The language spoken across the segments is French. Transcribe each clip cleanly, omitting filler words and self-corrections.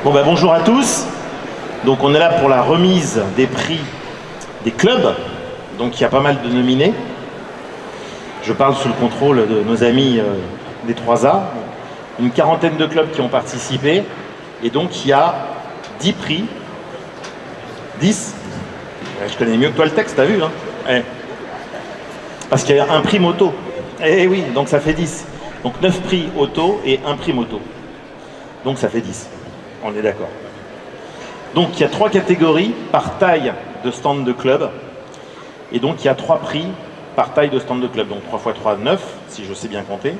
Bon ben bonjour à tous. Donc on est là pour la remise des prix des clubs. Donc il y a pas mal de nominés. Je parle sous le contrôle de nos amis des 3A. Une quarantaine de clubs qui ont participé. Et donc il y a 10 prix. 10. Je connais mieux que toi le texte, t'as vu hein Parce qu'il y a un prix moto. Eh oui, donc ça fait 10. Donc 9 prix auto et 1 prix moto. Donc ça fait 10. On est d'accord. Donc il y a 3 catégories par taille de stand de club. Et donc il y a 3 prix par taille de stand de club. Donc 3 x 3, 9, si je sais bien compter.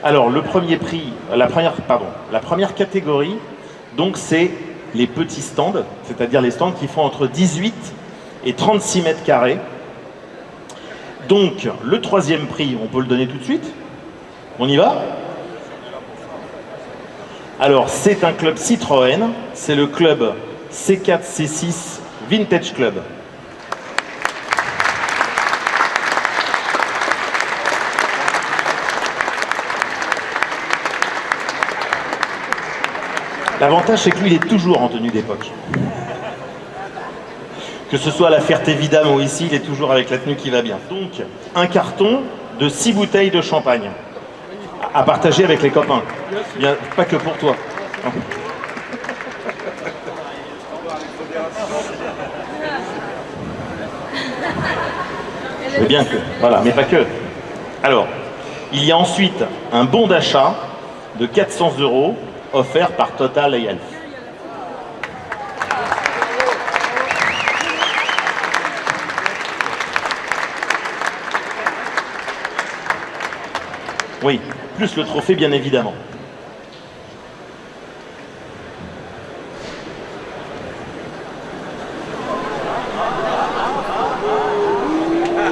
Alors le premier prix, la première catégorie, donc c'est les petits stands, c'est-à-dire les stands qui font entre 18 et 36 mètres carrés. Donc le troisième prix, on peut le donner tout de suite? On y va? Alors c'est un club Citroën, c'est le club C4 C6 Vintage Club. L'avantage c'est que lui il est toujours en tenue d'époque. Que ce soit à la Ferté-Vidame ou ici, il est toujours avec la tenue qui va bien. Donc un carton de 6 bouteilles de champagne à partager avec les copains. Bien, pas que pour toi. C'est bien que, voilà, mais pas que. Alors, il y a ensuite un bon d'achat de 400 € offert par Total et Elf. Oui, plus le trophée bien évidemment.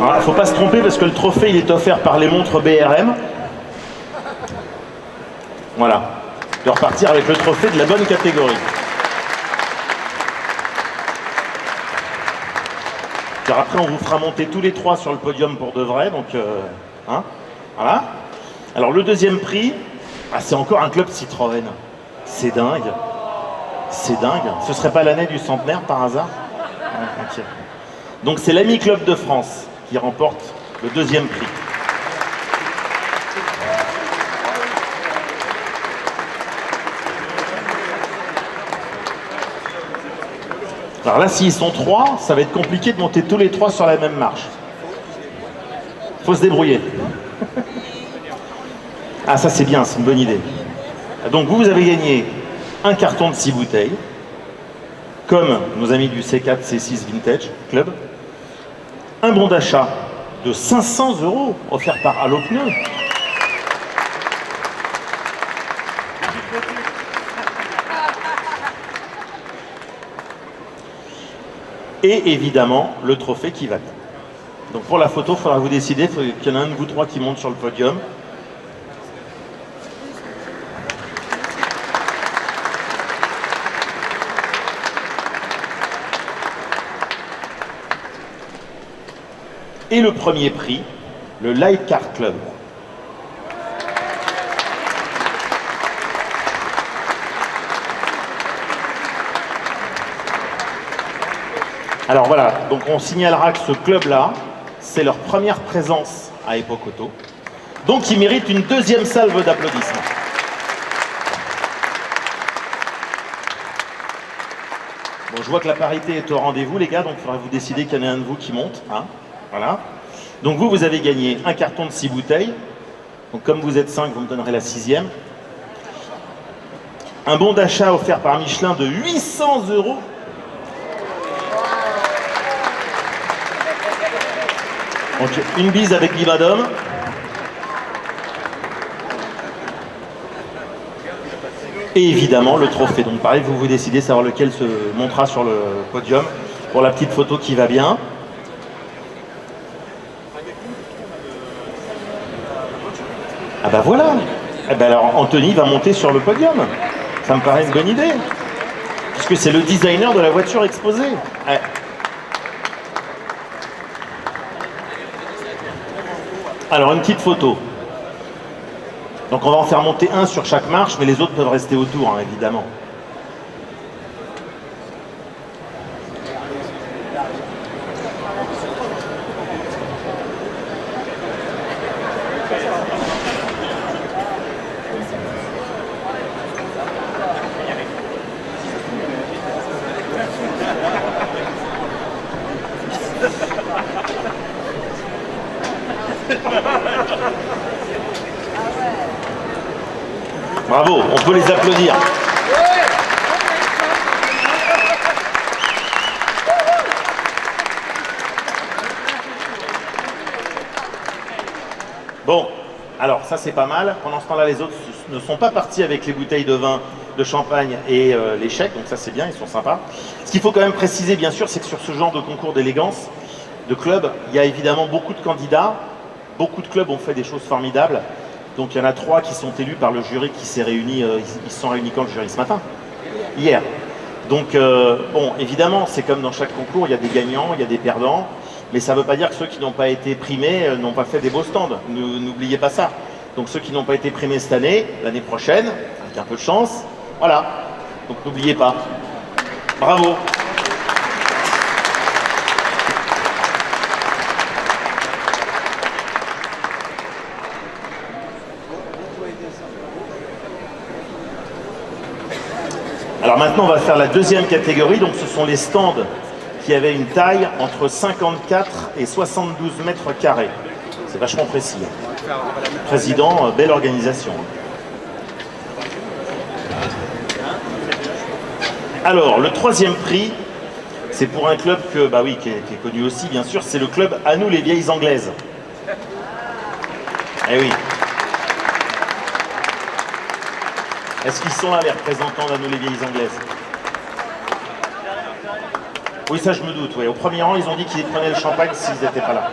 Alors, il ne faut pas se tromper parce que le trophée il est offert par les montres BRM. Voilà. De repartir avec le trophée de la bonne catégorie. Car après on vous fera monter tous les 3 sur le podium pour de vrai, donc hein, voilà. Alors le deuxième prix, c'est encore un club Citroën. C'est dingue. C'est dingue. Ce serait pas l'année du centenaire par hasard? Okay. Donc c'est l'Ami Club de France qui remporte le deuxième prix. Alors là, s'ils sont 3, ça va être compliqué de monter tous les 3 sur la même marche. Faut se débrouiller. Ah, ça c'est bien, c'est une bonne idée. Donc vous avez gagné un carton de 6 bouteilles, comme nos amis du C4 C6 Vintage Club, un bon d'achat de 500 € offert par Allo Pneus. Et évidemment, le trophée qui va bien. Donc pour la photo, il faudra vous décider, il faut qu'il y en a un de vous 3 qui monte sur le podium. Et le premier prix, le Light Car Club. Alors voilà, donc on signalera que ce club-là, c'est leur première présence à Époque Auto. Donc ils méritent une deuxième salve d'applaudissements. Bon, je vois que la parité est au rendez-vous, les gars, donc il faudra vous décider qu'il y en a un de vous qui monte. Hein, voilà. Donc vous avez gagné un carton de 6 bouteilles. Donc comme vous êtes 5, vous me donnerez la 6e. Un bon d'achat offert par Michelin de 800 €. Donc une bise avec Bibadom. Et évidemment le trophée. Donc pareil, vous décidez savoir lequel se montera sur le podium pour la petite photo qui va bien. Ah bah voilà. Eh ben alors Anthony va monter sur le podium. Ça me paraît une bonne idée. Puisque c'est le designer de la voiture exposée. Ouais. Alors une petite photo. Donc on va en faire monter un sur chaque marche, mais les autres peuvent rester autour, hein, évidemment. Bravo, on peut les applaudir. Bon, alors ça c'est pas mal. Pendant ce temps-là, les autres ne sont pas partis avec les bouteilles de vin, de champagne et les chèques, donc ça c'est bien, ils sont sympas. Ce qu'il faut quand même préciser, bien sûr, c'est que sur ce genre de concours d'élégance, de club, il y a évidemment beaucoup de candidats. Beaucoup de clubs ont fait des choses formidables. Donc il y en a 3 qui sont élus par le jury qui s'est réuni, ils se sont réunis quand le jury ce matin? Hier. Donc bon, évidemment, c'est comme dans chaque concours, il y a des gagnants, il y a des perdants. Mais ça ne veut pas dire que ceux qui n'ont pas été primés n'ont pas fait des beaux stands. N'oubliez pas ça. Donc ceux qui n'ont pas été primés cette année, l'année prochaine, avec un peu de chance, voilà. Donc n'oubliez pas. Bravo. Alors maintenant, on va faire la deuxième catégorie. Donc ce sont les stands qui avait une taille entre 54 et 72 mètres carrés. C'est vachement précis. Président, belle organisation. Alors, le troisième prix, c'est pour un club que, bah oui, qui est connu aussi, bien sûr, c'est le club À nous les vieilles anglaises. Eh oui. Est-ce qu'ils sont là, les représentants d'À nous les vieilles anglaises? Oui, ça je me doute. Oui. Au premier rang, ils ont dit qu'ils prenaient le champagne s'ils n'étaient pas là.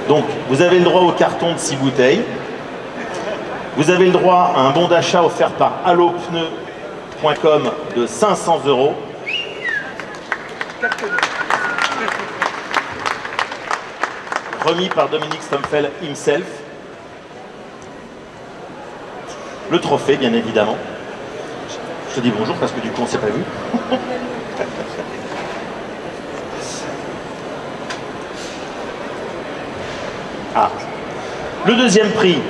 Donc, vous avez le droit au carton de 6 bouteilles. Vous avez le droit à un bon d'achat offert par allopneu.com de 500 €. Remis par Dominique Stumfel himself. Le trophée, bien évidemment. Je te dis bonjour parce que du coup, on ne s'est pas vu. Ah. Le deuxième prix,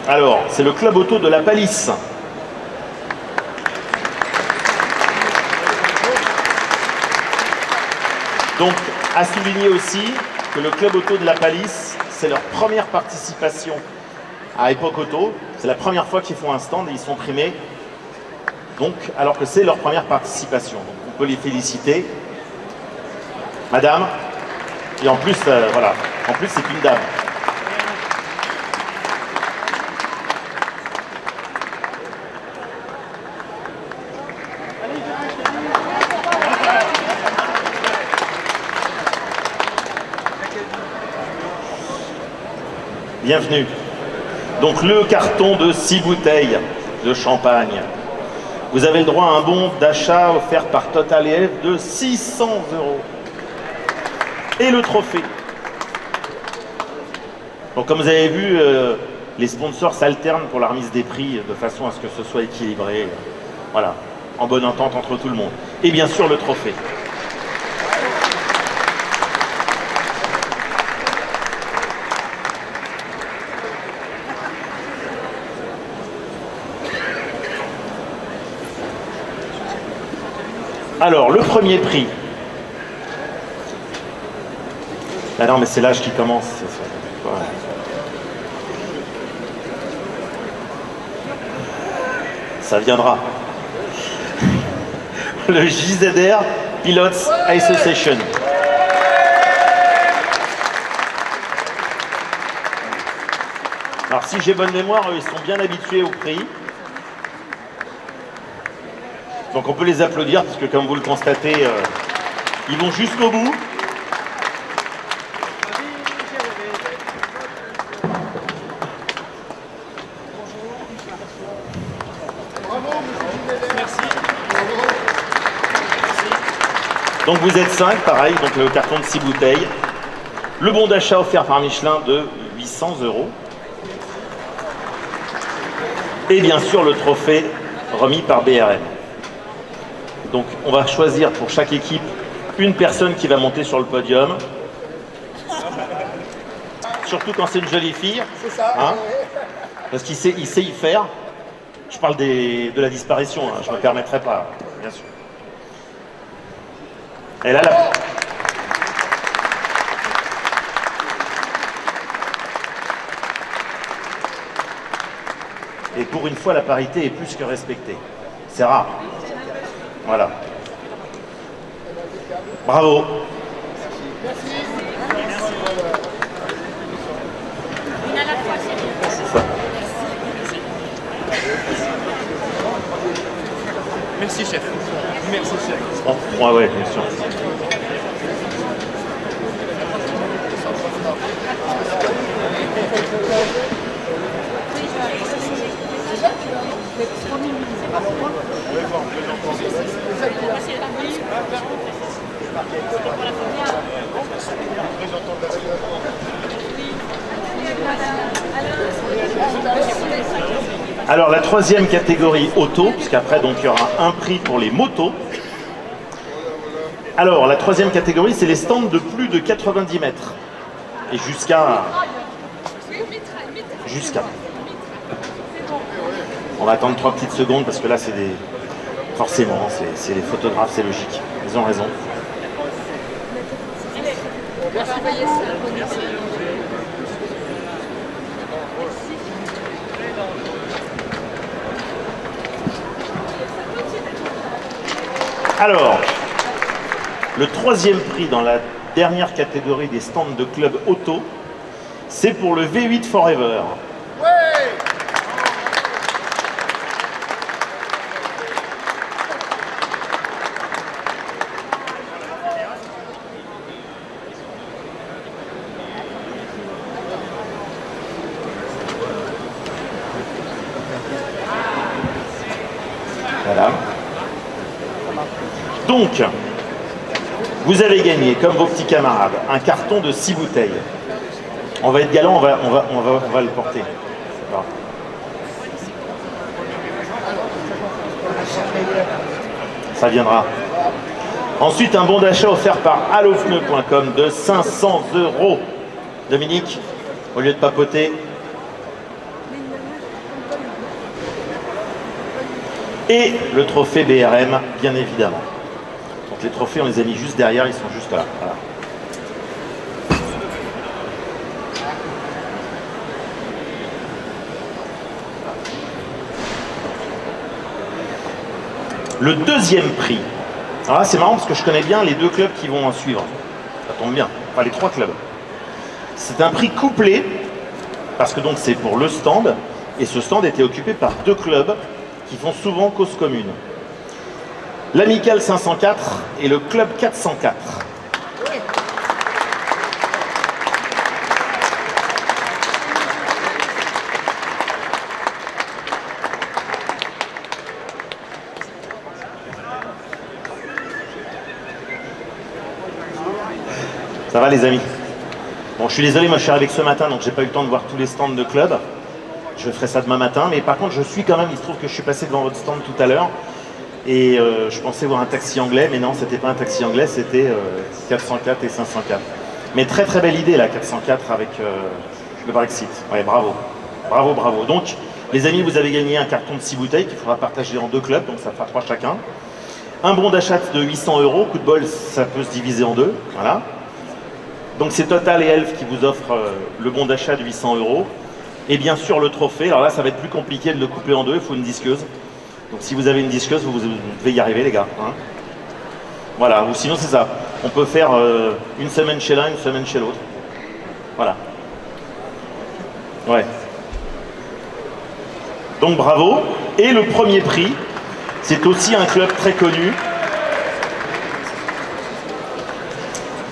alors, c'est le club auto de la Palisse. Donc, à souligner aussi que le club auto de la Palisse, c'est leur première participation à Époque Auto. C'est la première fois qu'ils font un stand et ils sont primés. Donc, alors que c'est leur première participation. Donc, on peut les féliciter. Madame. Et en plus, voilà. En plus, c'est une dame. Bienvenue. Donc le carton de 6 bouteilles de champagne. Vous avez le droit à un bon d'achat offert par Total EF de 600 €. Et le trophée. Donc comme vous avez vu, les sponsors s'alternent pour la remise des prix de façon à ce que ce soit équilibré. Voilà, en bonne entente entre tout le monde. Et bien sûr le trophée. Alors, le premier prix. Ah non, mais c'est l'âge qui commence. Ouais. Ça viendra. Le JZR Pilots Association. Alors, si j'ai bonne mémoire, eux, ils sont bien habitués au prix. Donc on peut les applaudir parce que comme vous le constatez, ils vont jusqu'au bout. Donc vous êtes 5, pareil, donc le carton de 6 bouteilles. Le bon d'achat offert par Michelin de 800 €. Et bien sûr le trophée remis par BRM. Donc on va choisir pour chaque équipe une personne qui va monter sur le podium. Surtout quand c'est une jolie fille. C'est ça. Hein, parce qu'il sait y faire. Je parle de la disparition, hein, je ne me permettrai pas, bien sûr. Et là, Et pour une fois, la parité est plus que respectée. C'est rare. Voilà. Bravo. Une à la fois, c'est bien. C'est ça. Merci chef. Merci chef. Oh, ouais, bien sûr. Alors la troisième catégorie auto, puisqu'après donc il y aura un prix pour les motos. Alors la troisième catégorie, c'est les stands de plus de 90 mètres. Et jusqu'à... On va attendre 3 petites secondes parce que là c'est des... Forcément, c'est les photographes, c'est logique. Ils ont raison. Alors, le troisième prix dans la dernière catégorie des stands de club auto, c'est pour le V8 Forever. Voilà. Donc, vous avez gagné, comme vos petits camarades, un carton de 6 bouteilles. On va être galant, on va le porter. Voilà. Ça viendra. Ensuite, un bon d'achat offert par allopneu.com de 500 €. Dominique, au lieu de papoter. Et le trophée BRM, bien évidemment. Donc les trophées, on les a mis juste derrière, ils sont juste là. Voilà. Le deuxième prix. Alors là, c'est marrant parce que je connais bien les deux clubs qui vont en suivre. Ça tombe bien. Enfin, les 3 clubs. C'est un prix couplé, parce que donc c'est pour le stand, et ce stand était occupé par 2 clubs qui font souvent cause commune. L'Amical 504 et le Club 404. Ça va les amis? Bon, je suis désolé, moi je suis arrivé que ce matin, donc j'ai pas eu le temps de voir tous les stands de club. Je ferai ça demain matin, mais par contre je suis quand même, il se trouve que je suis passé devant votre stand tout à l'heure, et je pensais voir un taxi anglais, mais non, c'était pas un taxi anglais, c'était 404 et 504. Mais très très belle idée la 404 avec le Brexit. Ouais, bravo. Bravo, bravo. Donc, les amis, vous avez gagné un carton de 6 bouteilles qu'il faudra partager en 2 clubs, donc ça fera 3 chacun. Un bon d'achat de 800 €, coup de bol, ça peut se diviser en 2, voilà. Donc c'est Total et Elf qui vous offrent le bon d'achat de 800 €. Et bien sûr le trophée, alors là ça va être plus compliqué de le couper en 2, il faut une disqueuse. Donc si vous avez une disqueuse, vous devez y arriver les gars. Hein, voilà, ou sinon c'est ça. On peut faire une semaine chez l'un, une semaine chez l'autre. Voilà. Ouais. Donc bravo. Et le premier prix, c'est aussi un club très connu.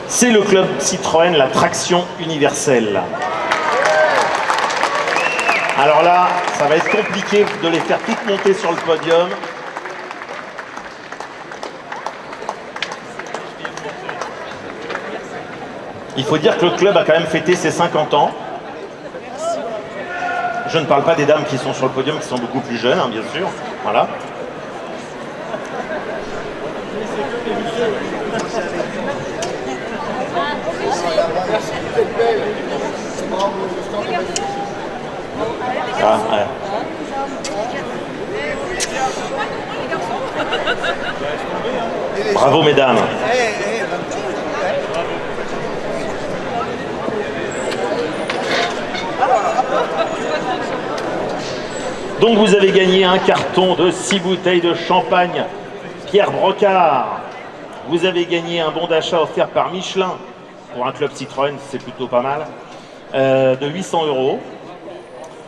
C'est le club Citroën, la traction universelle. Alors là, ça va être compliqué de les faire toutes monter sur le podium. Il faut dire que le club a quand même fêté ses 50 ans. Je ne parle pas des dames qui sont sur le podium, qui sont beaucoup plus jeunes, hein, bien sûr. Voilà. Ah, ouais. Bravo mesdames. Donc vous avez gagné un carton de 6 bouteilles de champagne Pierre Brocard. Vous avez gagné un bon d'achat offert par Michelin pour un club Citroën, c'est plutôt pas mal, de 800 €.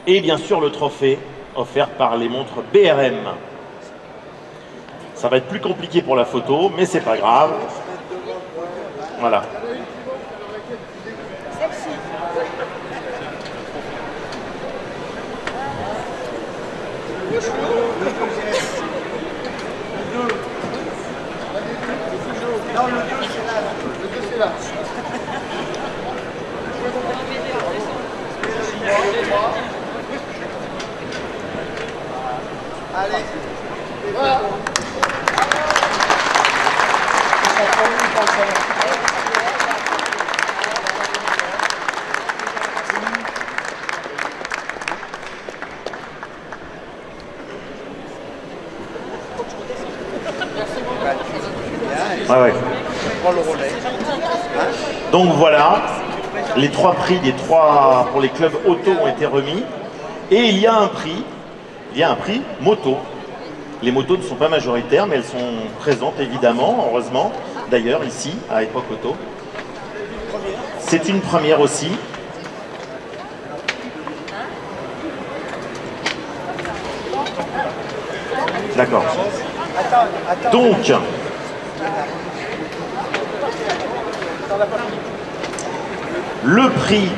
Et bien sûr le trophée offert par les montres BRM. Ça va être plus compliqué pour la photo, mais c'est pas grave. Voilà. Non, le 2 c'est là. Le 2 c'est là. Allez. Voilà. Ah ouais. Prends le relais. Donc voilà, les 3 prix pour les clubs auto ont été remis. Et il y a un prix moto. Les motos ne sont pas majoritaires, mais elles sont présentes évidemment, heureusement. D'ailleurs, ici, à Époque Auto. C'est une première aussi. D'accord. Donc, le prix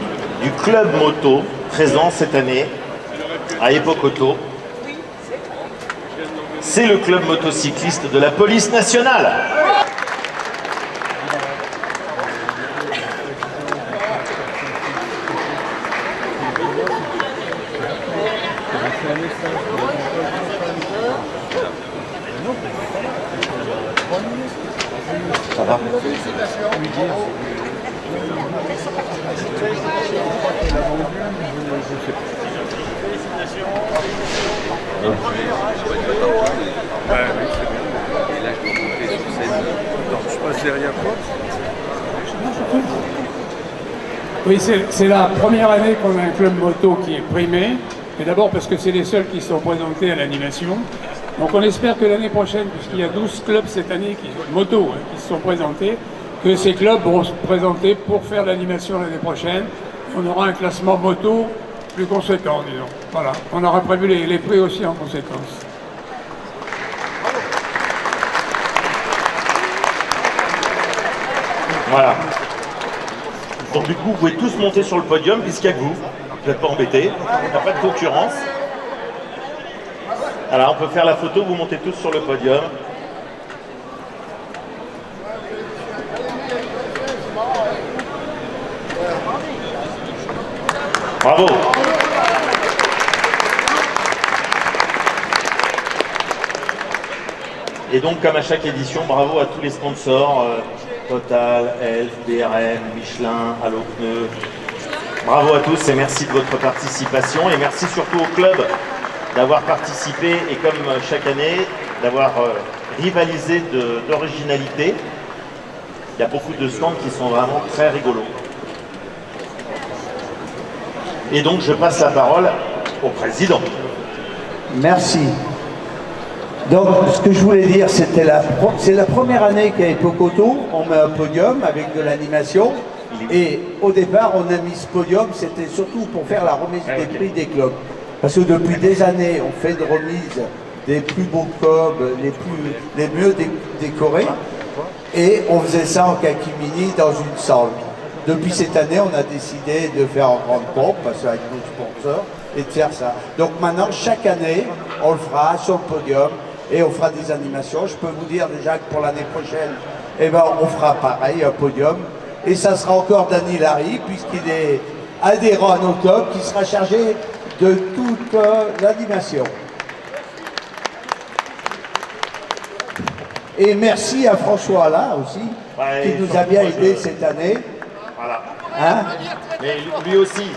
du club moto présent cette année à Époque Auto, c'est le club motocycliste de la police nationale. Ça va ? Je passe derrière toi. Oui, c'est la première année qu'on a un club moto qui est primé. Et d'abord parce que c'est les seuls qui sont présentés à l'animation. Donc on espère que l'année prochaine, puisqu'il y a 12 clubs cette année moto qui se sont présentés, que ces clubs vont se présenter pour faire l'animation l'année prochaine. On aura un classement moto plus conséquent, disons. Voilà, on aura prévu les prix aussi en conséquence. Voilà. Donc du coup, vous pouvez tous monter sur le podium, puisqu'il n'y a que vous. Vous n'êtes pas embêtés, il n'y a pas de concurrence. Alors on peut faire la photo, vous montez tous sur le podium. Bravo. Et donc comme à chaque édition, bravo à tous les sponsors, Total, Elf, BRM, Michelin, Allo Pneus. Bravo à tous et merci de votre participation et merci surtout au club d'avoir participé et comme chaque année, d'avoir rivalisé d'originalité. Il y a beaucoup de stands qui sont vraiment très rigolos. Et donc je passe la parole au président. Merci. Donc ce que je voulais dire, c'est la première année qu'à Époque Auto, on met un podium avec de l'animation. Et au départ, on a mis ce podium, c'était surtout pour faire la remise des prix des clubs. Parce que depuis des années, on fait de remise des plus beaux clubs, les mieux décorés. Et on faisait ça en catimini dans une salle. Depuis cette année, on a décidé de faire en grande pompe, parce qu'avec nos sponsors, et de faire ça. Donc maintenant, chaque année, on le fera sur le podium et on fera des animations. Je peux vous dire déjà que pour l'année prochaine, eh ben, on fera pareil, un podium. Et ça sera encore Dany Larry, puisqu'il est adhérent à nos clubs, qui sera chargé de toute l'animation. Et merci à François là aussi, qui nous a bien aidé cette année. Voilà. Hein? Mais lui aussi,